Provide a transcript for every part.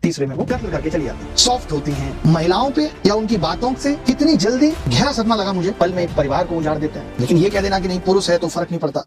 तीसरे में वो कत्ल करके चली जाती है। सॉफ्ट होती हैं महिलाओं पे या उनकी बातों से कितनी जल्दी गहरा सदमा लगा मुझे। पल में एक परिवार को उजाड़ देते हैं, लेकिन ये कह देना कि नहीं पुरुष है तो फर्क नहीं पड़ता।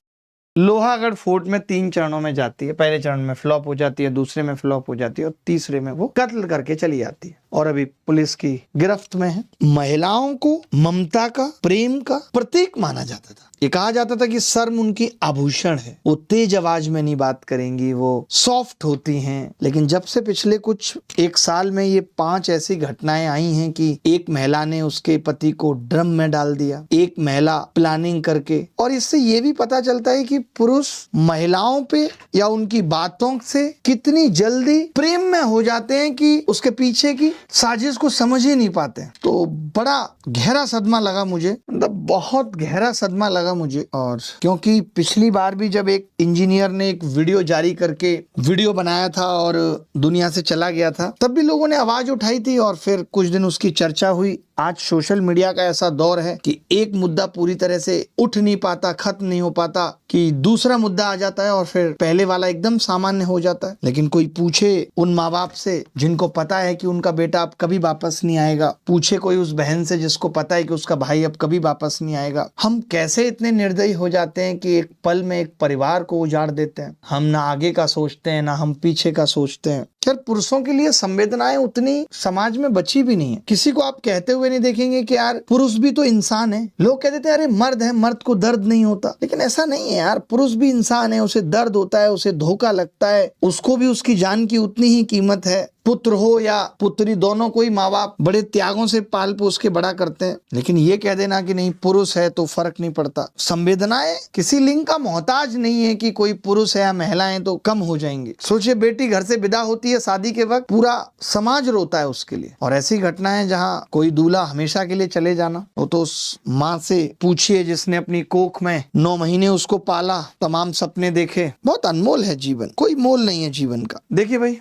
लोहागढ़ फोर्ट में 3 चरणों में जाती है। पहले चरण में फ्लॉप हो जाती है, दूसरे में फ्लॉप हो जाती है और तीसरे में वो कत्ल करके चली जाती है और अभी पुलिस की गिरफ्त में है। महिलाओं को ममता का, प्रेम का प्रतीक माना जाता था। ये कहा जाता था कि शर्म उनकी आभूषण है, वो तेज आवाज में नहीं बात करेंगी, वो सॉफ्ट होती हैं। लेकिन जब से पिछले कुछ 1 साल में ये 5 ऐसी घटनाएं आई हैं कि एक महिला ने उसके पति को ड्रम में डाल दिया, एक महिला प्लानिंग करके, और इससे ये भी पता चलता है कि पुरुष महिलाओं पे या उनकी बातों से कितनी जल्दी प्रेम में हो जाते हैं कि उसके पीछे की साजिश को समझ ही नहीं पाते। तो बड़ा गहरा सदमा लगा मुझे, मतलब बहुत गहरा सदमा लगा मुझे। और क्योंकि पिछली बार भी जब एक इंजीनियर ने एक वीडियो जारी करके वीडियो बनाया था और दुनिया से चला गया था, तब भी लोगों ने आवाज उठाई थी और फिर कुछ दिन उसकी चर्चा हुई। आज सोशल मीडिया का ऐसा दौर है कि एक मुद्दा पूरी तरह से उठ नहीं पाता, खत्म नहीं हो पाता कि दूसरा मुद्दा आ जाता है और फिर पहले वाला एकदम सामान्य हो जाता है। लेकिन कोई पूछे उन माँ बाप से जिनको पता है कि उनका बेटा अब कभी वापस नहीं आएगा, पूछे कोई उस बहन से जिसको पता है कि उसका भाई अब कभी वापस नहीं आएगा, हम कैसे इतने निर्दयी हो जाते हैं कि एक पल में एक परिवार को उजाड़ देते हैं। हम ना आगे का सोचते हैं, ना हम पीछे का सोचते हैं। यार पुरुषों के लिए संवेदनाएं उतनी समाज में बची भी नहीं है। किसी को आप कहते हुए नहीं देखेंगे कि यार पुरुष भी तो इंसान है। लोग कह देते हैं अरे मर्द है, मर्द को दर्द नहीं होता, लेकिन ऐसा नहीं है यार। पुरुष भी इंसान है, उसे दर्द होता है, उसे धोखा लगता है, उसको भी उसकी जान की उतनी ही कीमत है। पुत्र हो या पुत्री, दोनों को ही माँ बाप बड़े त्यागों से पाल पोस के बड़ा करते हैं। लेकिन ये कह देना कि नहीं पुरुष है तो फर्क नहीं पड़ता। संवेदनाएं किसी लिंग का मोहताज नहीं है कि कोई पुरुष है या महिला है तो कम हो जाएंगे। सोचिए बेटी घर से विदा होती है शादी के वक्त, पूरा समाज रोता है उसके लिए। और ऐसी घटनाएं जहाँ कोई दूल्हा हमेशा के लिए चले जाना, वो तो उस माँ से पूछिए जिसने अपनी कोख में 9 महीने उसको पाला, तमाम सपने देखे। बहुत अनमोल है जीवन, कोई मोल नहीं है जीवन का। देखिए भाई,